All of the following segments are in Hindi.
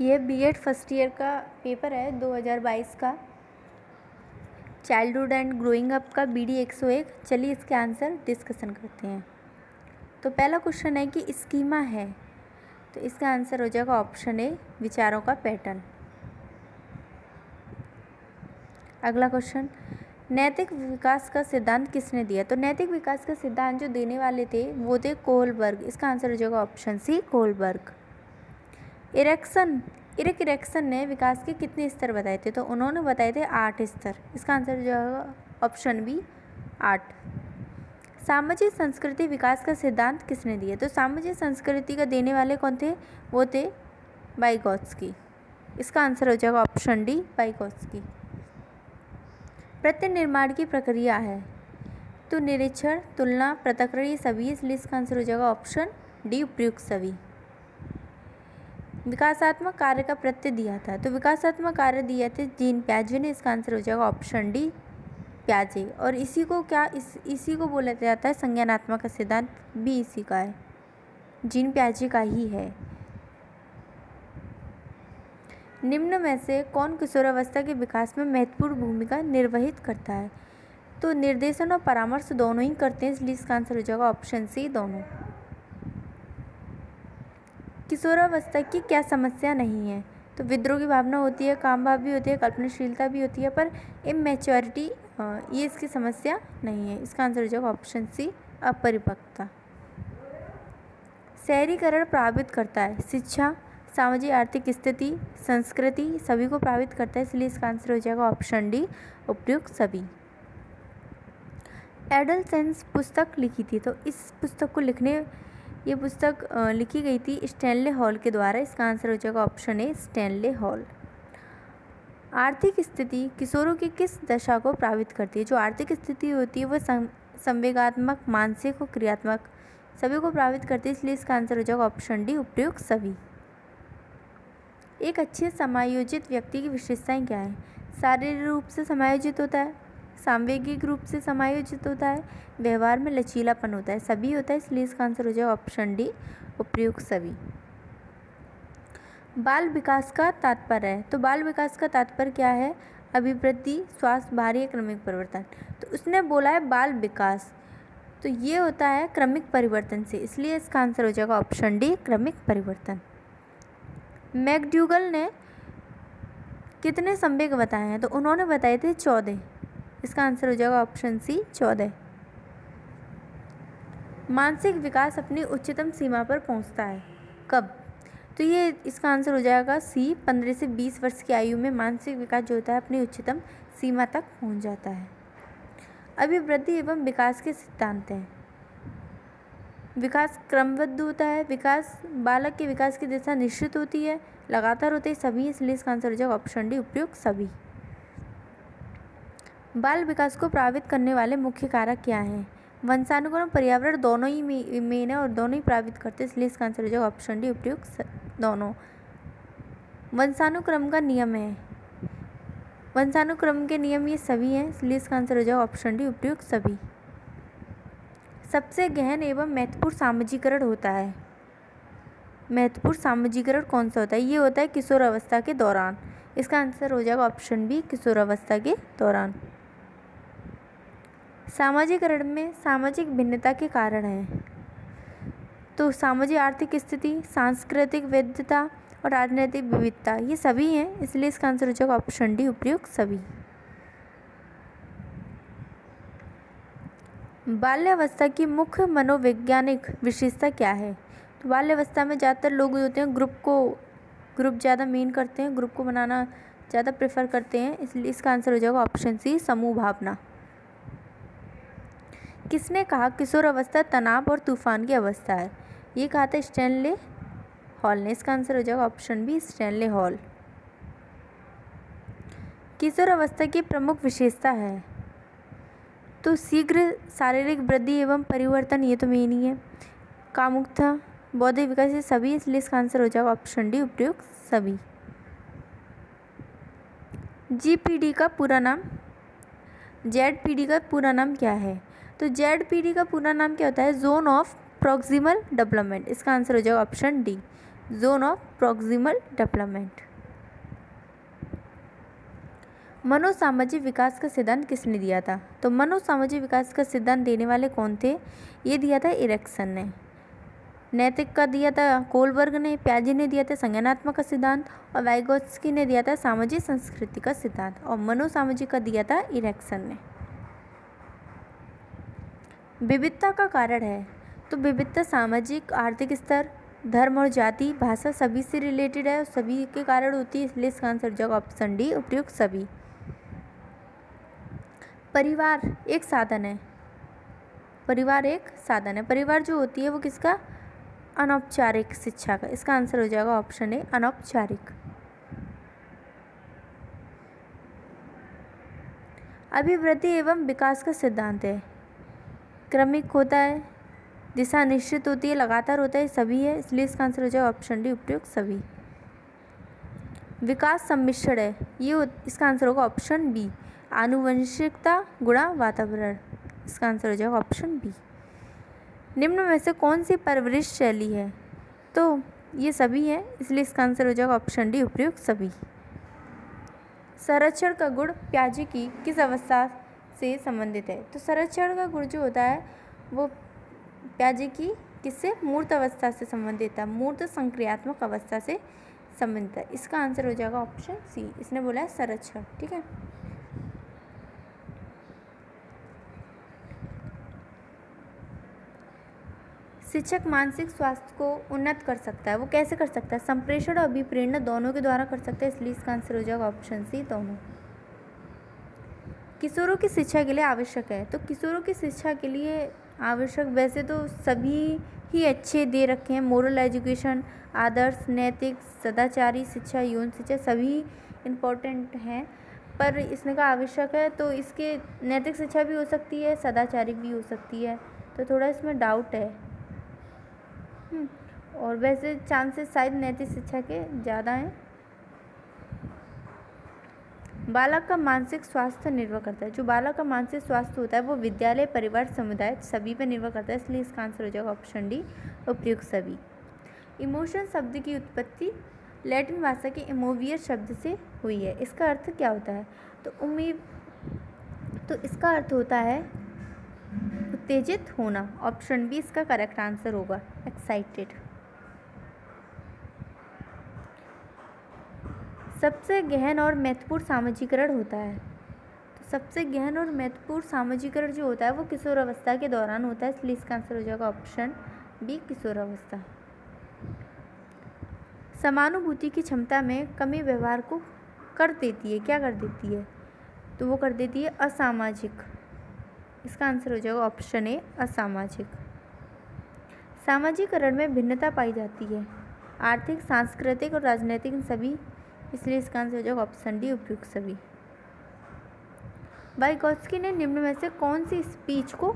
यह बीएड फर्स्ट ईयर का पेपर है 2022 का, चाइल्डहुड एंड ग्रोइंग अप का BD 101। चलिए इसके आंसर डिस्कशन करते हैं। तो पहला क्वेश्चन है कि स्कीमा है, तो इसका आंसर हो जाएगा ऑप्शन ए, विचारों का पैटर्न। अगला क्वेश्चन, नैतिक विकास का सिद्धांत किसने दिया? तो नैतिक विकास का सिद्धांत जो देने वाले थे वो थे कोहलबर्ग। इसका आंसर हो जाएगा option C, Kohlberg. Erik Erikson ने विकास के कितने स्तर बताए थे? तो उन्होंने बताए थे 8 स्तर। इसका आंसर हो जाएगा ऑप्शन बी, 8। सामाजिक संस्कृति विकास का सिद्धांत किसने दिया? तो सामाजिक संस्कृति का देने वाले कौन थे? वो थे वाइगोत्स्की। इसका आंसर हो जाएगा ऑप्शन डी, वाइगोत्स्की। प्रत्यय निर्माण की प्रक्रिया है तो निरीक्षण, तुलना, पृथक्करण, ये सभी। इसलिए इसका आंसर हो जाएगा ऑप्शन डी, उपयुक्त सभी। विकासात्मक कार्य का प्रत्यय दिया था, तो विकासात्मक कार्य दिए थे जीन पियाजे ने। इसका आंसर हो जाएगा ऑप्शन डी, पियाजे। और इसी को बोला जाता है संज्ञानात्मक का सिद्धांत, भी इसी का है, जीन पियाजे का ही है। निम्न में से कौन किशोरावस्था के विकास में महत्वपूर्ण भूमिका निर्वहित करता है? तो निर्देशन और परामर्श दोनों ही करते हैं, इसलिए इसका आंसर हो जाएगा ऑप्शन सी, दोनों। किशोरावस्था की क्या समस्या नहीं है? तो विद्रोह की भावना होती है, काम भाव भी होती है, कल्पनाशीलता भी होती है, पर इमैच्योरिटी ये इसकी समस्या नहीं है। इसका आंसर हो जाएगा ऑप्शन सी, अपरिपक्वता। शहरीकरण प्रभावित करता है शिक्षा, सामाजिक आर्थिक स्थिति, संस्कृति, सभी को प्रभावित करता है, इसलिए इसका आंसर हो जाएगा ऑप्शन डी, उपयुक्त सभी। एडोलसेंस पुस्तक लिखी थी, तो इस पुस्तक को ये पुस्तक लिखी गई थी स्टैनले हॉल के द्वारा। इसका आंसर हो जाएगा ऑप्शन ए, स्टैनले हॉल। आर्थिक स्थिति किशोरों की किस दशा को प्रभावित करती है? जो आर्थिक स्थिति होती है वह संवेगात्मक, मानसिक और क्रियात्मक सभी को प्रभावित करती है, इसलिए इसका आंसर हो जाएगा ऑप्शन डी, उपयुक्त सभी। एक अच्छे समायोजित व्यक्ति की विशेषताएं क्या है? शारीरिक रूप से समायोजित होता है, सांवेगिक रूप से समायोजित होता है, व्यवहार में लचीलापन होता है, सभी होता है, इसलिए इसका आंसर हो जाएगा ऑप्शन डी, उपयुक्त सभी। बाल विकास का तात्पर्य है, तो बाल विकास का तात्पर्य क्या है? अभिवृद्धि, स्वास्थ्य, भारी या क्रमिक परिवर्तन। तो उसने बोला है बाल विकास, तो ये होता है क्रमिक परिवर्तन से, इसलिए इसका आंसर हो जाएगा ऑप्शन डी, क्रमिक परिवर्तन। मैकडूगल ने कितने संवेग बताए हैं? तो उन्होंने बताए थे 14। इसका आंसर हो जाएगा ऑप्शन सी, 14। मानसिक विकास अपनी उच्चतम सीमा पर पहुंचता है कब? तो ये इसका आंसर हो जाएगा सी, 15 से 20 वर्ष की आयु में मानसिक विकास जो होता है अपनी उच्चतम सीमा तक पहुंच जाता है। अभिवृद्धि एवं विकास के सिद्धांत हैं। विकास क्रमबद्ध होता है, बालक के विकास की दिशा निश्चित होती है, लगातार होते हैं, सभी, इसलिए इसका आंसर हो जाएगा ऑप्शन डी, उपयुक्त सभी। बाल विकास को प्रभावित करने वाले मुख्य कारक क्या हैं? वंशानुक्रम, पर्यावरण, दोनों ही मेन है और दोनों ही प्रभावित करते हैं, इसलिए इसका आंसर हो जाएगा ऑप्शन डी, उपयुक्त दोनों। वंशानुक्रम का नियम है, वंशानुक्रम के नियम ये सभी हैं, इसलिए इसका आंसर हो जाएगा ऑप्शन डी, उपयुक्त सभी। सबसे गहन एवं महत्वपूर्ण सामाजिकरण होता है, महत्वपूर्ण सामाजिकरण कौन सा होता है? ये होता है किशोरावस्था के दौरान। इसका आंसर हो जाएगा ऑप्शन बी, किशोरावस्था के दौरान। सामाजिकरण में सामाजिक भिन्नता के कारण है, तो सामाजिक आर्थिक स्थिति, सांस्कृतिक वैधता और राजनीतिक विविधता ये सभी हैं, इसलिए इसका आंसर हो जाएगा ऑप्शन डी, उपयुक्त सभी। बाल्यावस्था की मुख्य मनोवैज्ञानिक विशेषता क्या है? तो बाल्यावस्था में ज़्यादातर लोग होते हैं ग्रुप ज़्यादा मेन करते हैं, ग्रुप को बनाना ज़्यादा प्रेफर करते हैं, इसलिए इसका आंसर हो जाएगा ऑप्शन सी, समूह भावना। किसने कहा किशोर अवस्था तनाव और तूफान की अवस्था है? ये कहा था स्टैनले हॉल ने। इसका आंसर हो जाएगा ऑप्शन बी, स्टैनले हॉल। किशोर अवस्था की प्रमुख विशेषता है, तो शीघ्र शारीरिक वृद्धि एवं परिवर्तन, ये तो मेन ही है, कामुकता, बौद्धिक विकास, ये सभी, इसलिए इसका आंसर हो जाएगा ऑप्शन डी, उपयुक्त सभी। GPD का पूरा नाम, ZPD का पूरा नाम क्या है? तो ZPD का पूरा नाम क्या होता है? Zone of proximal development. इसका आंसर हो जाएगा option D, zone of proximal development. मनोसामाजिक विकास का सिद्धांत किसने दिया था? तो मनोसामाजिक विकास का सिद्धांत देने वाले कौन थे? ये दिया था एरिक्सन ने। नैतिक का दिया था कोलबर्ग ने, प्याजे ने दिया था संज्ञानात्मक का सिद्धांत, और वाइगोत्स्की ने दिया था सामाजिक संस्कृति का सिद्धांत, और मनोसामाजिक का दिया था एरिक्सन ने। विविधता का कारण है, तो विविधता सामाजिक आर्थिक स्तर, धर्म और जाति, भाषा सभी से रिलेटेड है, सभी के कारण होती है, इसलिए इसका आंसर हो जाएगा ऑप्शन डी, उपयुक्त सभी। परिवार एक साधन है, परिवार एक साधन है। परिवार जो होती है वो किसका? अनौपचारिक शिक्षा का। इसका आंसर हो जाएगा ऑप्शन ए, अनौपचारिक। अभिवृद्धि एवं विकास का सिद्धांत है, क्रमिक होता है, दिशा निश्चित होती है, लगातार होता है, सभी है, इसलिए इसका आंसर हो जाएगा ऑप्शन डी, उपयुक्त सभी। विकास सम्मिश्रण है, ये इसका आंसर होगा ऑप्शन बी, आनुवंशिकता गुणा वातावरण। इसका आंसर हो जाएगा ऑप्शन बी। निम्न में से कौन सी परवरिश शैली है? तो ये सभी है, इसलिए इसका आंसर हो जाएगा ऑप्शन डी, उपयुक्त सभी। संरक्षण का गुण प्याजे की किस अवस्था से संबंधित है? तो संरक्षण का गुण जो होता है वो प्याजे की किससे? मूर्त अवस्था से संबंधित है, मूर्त संक्रियात्मक अवस्था से संबंधित है। इसका आंसर हो जाएगा ऑप्शन सी, इसने बोला है संरक्षण। ठीक है। शिक्षक मानसिक स्वास्थ्य को उन्नत कर सकता है, वो कैसे कर सकता है? संप्रेषण और अभिप्रेरण दोनों के द्वारा कर सकता है, इसलिए इसका आंसर हो जाएगा ऑप्शन सी, दोनों। किशोरों की शिक्षा के लिए आवश्यक है, तो किशोरों की शिक्षा के लिए आवश्यक वैसे तो सभी ही अच्छे दे रखे हैं, मोरल एजुकेशन, आदर्श, नैतिक, सदाचारी शिक्षा, यौन शिक्षा, सभी इम्पोर्टेंट हैं, पर इसने का आवश्यक है, तो इसके नैतिक शिक्षा भी हो सकती है, सदाचारी भी हो सकती है, तो थोड़ा इसमें डाउट है। और वैसे चांसेस शायद नैतिक शिक्षा के ज़्यादा हैं। बालक का मानसिक स्वास्थ्य निर्भर करता है, जो बालक का मानसिक स्वास्थ्य होता है वो विद्यालय, परिवार, समुदाय सभी पर निर्भर करता है, इसलिए इसका आंसर हो जाएगा ऑप्शन डी, उपयुक्त सभी। इमोशन शब्द की उत्पत्ति लैटिन भाषा के इमोवियर शब्द से हुई है, इसका अर्थ क्या होता है? तो इसका अर्थ होता है उत्तेजित होना, ऑप्शन बी इसका करेक्ट आंसर होगा, एक्साइटेड। सबसे गहन और महत्वपूर्ण सामाजिकरण होता है, तो सबसे गहन और महत्वपूर्ण सामाजिकरण जो होता है वो किशोरावस्था के दौरान होता है, इसलिए इसका आंसर हो जाएगा ऑप्शन बी, किशोरावस्था। समानुभूति की क्षमता में कमी व्यवहार को कर देती है, क्या कर देती है? तो वो कर देती है असामाजिक। इसका आंसर हो जाएगा ऑप्शन ए, असामाजिक। सामाजिकरण में भिन्नता पाई जाती है, आर्थिक, सांस्कृतिक और राजनीतिक सभी, इसलिए इसका आंसर हो जाएगा ऑप्शन डी, उपयुक्त सभी। वाइगोत्स्की ने निम्न में से कौन सी स्पीच को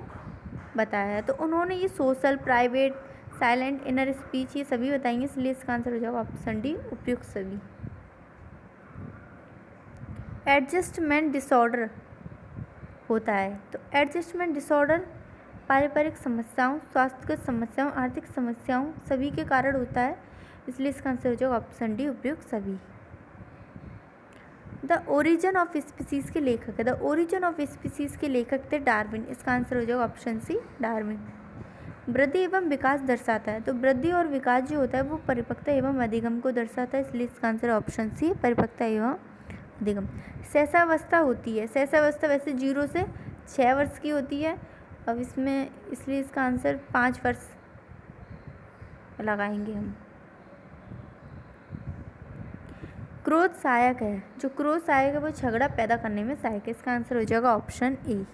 बताया है? तो उन्होंने ये social, private, silent, inner speech ये सभी बताएंगे, इसलिए इसका आंसर हो जाएगा ऑप्शन डी, उपयुक्त सभी। एडजस्टमेंट डिसऑर्डर होता है, तो एडजस्टमेंट डिसऑर्डर पारिवारिक समस्याओं, स्वास्थ्यगत समस्याओं, आर्थिक समस्याओं सभी के कारण होता है, इसलिए इसका आंसर हो जाएगा ऑप्शन डी, उपयुक्त सभी। द ओरिजिन ऑफ स्पीसीज के लेखक है, द ओरिजिन ऑफ स्पीसीज के लेखक थे डार्विन, इसका आंसर हो जाएगा ऑप्शन सी, डार्विन। वृद्धि एवं विकास दर्शाता है, तो वृद्धि और विकास जो होता है वो परिपक्वता एवं अधिगम को दर्शाता है, इसलिए इसका आंसर ऑप्शन सी, परिपक्वता एवं अधिगम। सहसावस्था होती है, सहसावस्था वैसे 0 से 6 वर्ष की होती है, अब इसमें इसलिए इसका आंसर 5 वर्ष लगाएंगे हम। क्रोध सहायक है, जो क्रोध सहायक है वो झगड़ा पैदा करने में सहायक है, इसका आंसर हो जाएगा ऑप्शन ए।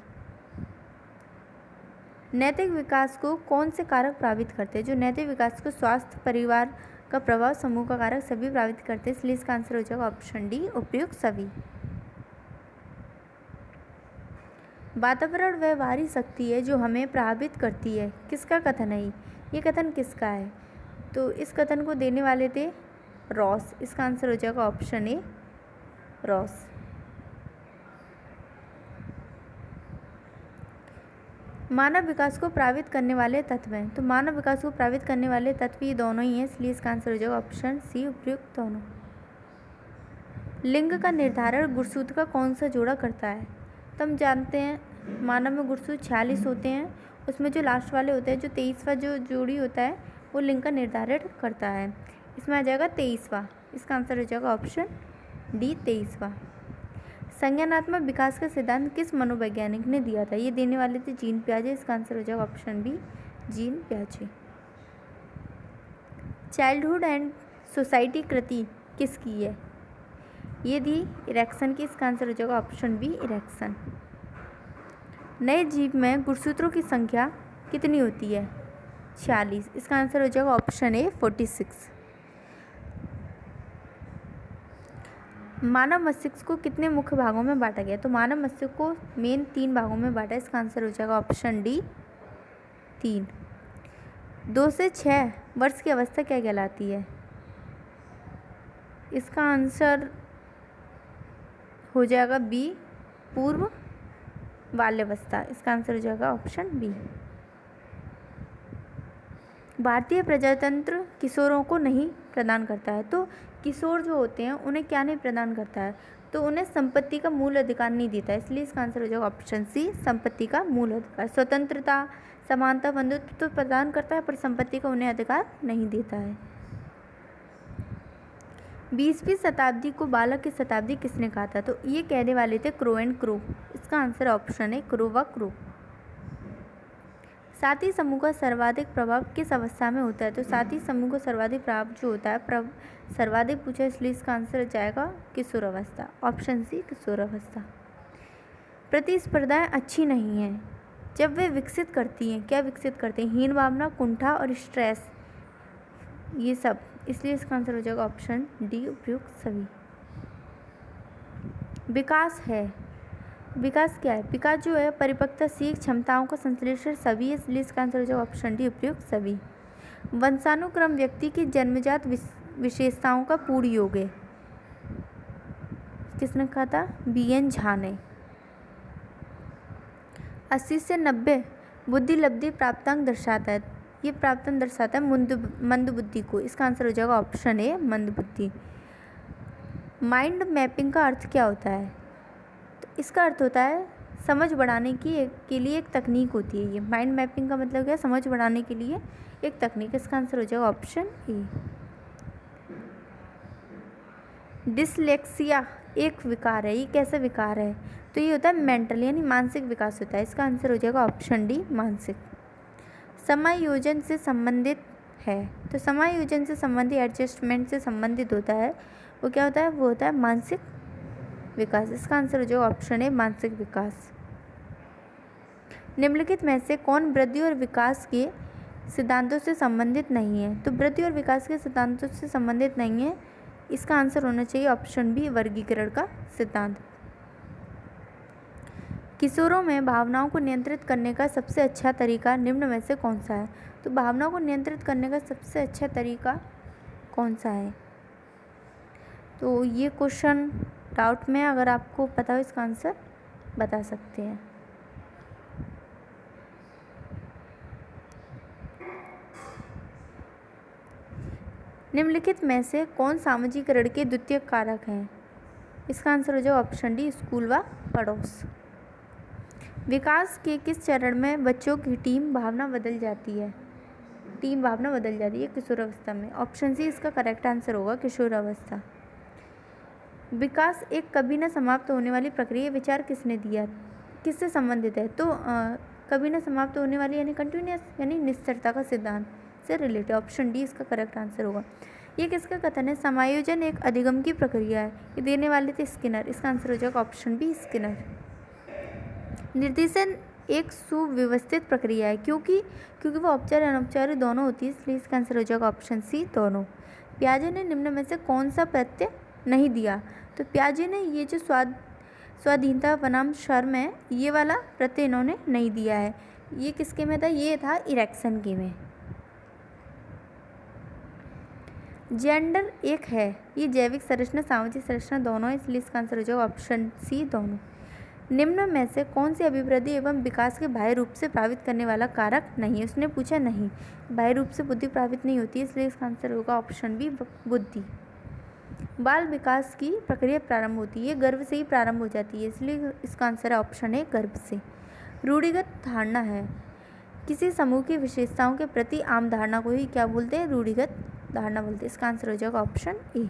नैतिक विकास को कौन से कारक प्रभावित करते हैं? जो नैतिक विकास को स्वास्थ्य, परिवार का प्रभाव, समूह का कारक सभी प्रभावित करते हैं, इसलिए इसका आंसर हो जाएगा ऑप्शन डी, उपयुक्त सभी। वातावरण वह बाहरी शक्ति है जो हमें प्रभावित करती है, किसका कथन है ये कथन किसका है? तो इस कथन को देने वाले थे रॉस, इसका आंसर हो जाएगा ऑप्शन ए, रॉस। मानव विकास को प्रभावित करने वाले तत्व हैं, तो मानव विकास को प्रभावित करने वाले तत्व ये दोनों ही हैं, इसलिए इसका आंसर हो जाएगा ऑप्शन सी उपयुक्त दोनों। लिंग का निर्धारण गुणसूत्र का कौन सा जोड़ा करता है? तो हम जानते हैं मानव में गुणसूत्र 46 होते हैं, उसमें जो लास्ट वाले होते हैं, जो 23वां जो जोड़ी होता है वो लिंग का निर्धारण करता है। इसमें आ जाएगा 23वां, इसका आंसर हो जाएगा ऑप्शन डी 23वां। संज्ञानात्मक विकास का सिद्धांत किस मनोवैज्ञानिक ने दिया था? ये देने वाले थे जीन पियाजे, इसका आंसर हो जाएगा ऑप्शन बी जीन पियाजे। चाइल्डहुड एंड सोसाइटी कृति किसकी है? ये दी इरेक्सन की, इसका आंसर हो जाएगा ऑप्शन बी इरेक्सन। नए जीव में गुणसूत्रों की संख्या कितनी होती है? 46, इसका आंसर हो जाएगा ऑप्शन ए 46। मानव मस्तिष्क को कितने मुख्य भागों में बांटा गया? तो मानव मस्तिष्क को मेन 3 भागों में बांटा है, इसका आंसर हो जाएगा ऑप्शन डी 3। 2 से 6 वर्ष की अवस्था क्या कहलाती है? इसका आंसर हो जाएगा बी पूर्व बाल्यावस्था, इसका आंसर हो जाएगा ऑप्शन बी। भारतीय प्रजातंत्र किशोरों को नहीं प्रदान करता है, तो किशोर जो होते हैं उन्हें क्या नहीं प्रदान करता है? तो उन्हें संपत्ति का मूल अधिकार नहीं देता है, इसलिए इसका आंसर हो जाएगा ऑप्शन सी संपत्ति का मूल अधिकार। स्वतंत्रता, समानता, बंधुत्व तो प्रदान करता है पर संपत्ति का उन्हें अधिकार नहीं देता है। 20वीं शताब्दी को बालक की शताब्दी किसने कहा था? तो ये कहने वाले थे क्रो एंड क्रो, इसका आंसर ऑप्शन है क्रो व क्रो। साथी समूह का सर्वाधिक प्रभाव किस अवस्था में होता है? तो साथी समूह का सर्वाधिक प्रभाव जो होता है सर्वाधिक पूछा, इसलिए इसका आंसर हो जाएगा किशोर अवस्था, ऑप्शन सी किशोर अवस्था। प्रतिस्पर्धाएं अच्छी नहीं हैं जब वे विकसित करती हैं, क्या विकसित करते हैं? हीन भावना, कुंठा और स्ट्रेस, ये सब, इसलिए इसका आंसर हो जाएगा ऑप्शन डी उपयुक्त सभी। विकास है, विकास क्या है? विकास जो है परिपक्वता, सीख, क्षमताओं का संश्लेषण सभी है, इसलिए इसका आंसर हो जाएगा ऑप्शन डी उपयुक्त सभी। वंशानुक्रम व्यक्ति की जन्मजात विशेषताओं का पूर्ण योग है, किसने कहा था? बी.एन. झा ने। 80 से 90 बुद्धि लब्धि प्राप्तांक दर्शाता है, ये प्राप्तांक दर्शाता है मंद बुद्धि को, इसका आंसर हो जाएगा ऑप्शन ए मंद बुद्धि। माइंड मैपिंग का अर्थ क्या होता है? तो इसका अर्थ होता है समझ बढ़ाने के लिए एक तकनीक होती है। ये माइंड मैपिंग का मतलब क्या है? समझ बढ़ाने के लिए एक तकनीक, इसका आंसर हो जाएगा ऑप्शन ए। डिसलेक्सिया एक विकार है, ये कैसा विकार है? तो ये होता है मेंटल यानी मानसिक विकास होता है, इसका आंसर हो जाएगा ऑप्शन डी मानसिक। समायोजन से संबंधित है, तो समायोजन से संबंधित एडजस्टमेंट से संबंधित होता है, वो क्या होता है? वो होता है मानसिक विकास, इसका आंसर हो जाएगा ऑप्शन ए मानसिक विकास। निम्नलिखित में से कौन वृद्धि और विकास के सिद्धांतों से संबंधित नहीं है? तो वृद्धि और विकास के सिद्धांतों से संबंधित नहीं है, इसका आंसर होना चाहिए ऑप्शन बी वर्गीकरण का सिद्धांत। किशोरों में भावनाओं को नियंत्रित करने का सबसे अच्छा तरीका निम्न में से कौन सा है? तो भावनाओं को नियंत्रित करने का सबसे अच्छा तरीका कौन सा है? तो ये क्वेश्चन डाउट में, अगर आपको पता हो इसका आंसर बता सकते हैं। निम्नलिखित में से कौन सामाजिकरण के द्वितीय कारक हैं? इसका आंसर हो जाएगा ऑप्शन डी स्कूल व पड़ोस। विकास के किस चरण में बच्चों की टीम भावना बदल जाती है? टीम भावना बदल जाती है किशोर अवस्था में, ऑप्शन सी इसका करेक्ट आंसर होगा किशोर अवस्था। विकास एक कभी न समाप्त होने वाली प्रक्रिया, विचार किसने दिया, किससे संबंधित है? तो कभी न समाप्त होने वाली यानी कंटिन्यूअस यानी निश्चरता का सिद्धांत से रिलेटेड, ऑप्शन डी इसका करेक्ट आंसर होगा। ये किसका कथन है? समायोजन एक अधिगम की प्रक्रिया है, ये देने वाले थे स्किनर, इसका आंसर हो जाएगा ऑप्शन बी स्किनर। निर्देशन एक सुव्यवस्थित प्रक्रिया है, क्योंकि वो औपचारिक अनौपचारिक दोनों होती है, इसलिए इसका आंसर हो जाएगा ऑप्शन सी दोनों। पियाजे ने निम्न में से कौन सा प्रत्यय नहीं दिया? तो पियाजे ने ये जो स्वाधीनता बनाम शर्म है, ये वाला प्रत्यय इन्होंने नहीं दिया है। ये किसके में था? ये था इरेक्सन के में। जेंडर एक है, ये जैविक संरचना सामाजिक संरचना दोनों है, इसलिए इसका आंसर हो जाएगा ऑप्शन सी दोनों। निम्न में से कौन सी अभिवृद्धि एवं विकास के बाह्य रूप से प्रभावित करने वाला कारक नहीं है? उसने पूछा नहीं, बाह्य रूप से बुद्धि प्रभावित नहीं होती है, इसलिए इसका आंसर होगा ऑप्शन बी, बुद्धि। बाल विकास की प्रक्रिया प्रारंभ होती है, गर्भ से ही प्रारंभ हो जाती है, इसलिए इसका आंसर है ऑप्शन ए, गर्भ से। रूढ़िगत धारणा है, किसी समूह की विशेषताओं के प्रति आम धारणा को ही क्या बोलते हैं? रूढ़िगत धारणा बोलते हैं, इसका आंसर हो जाएगा ऑप्शन ए।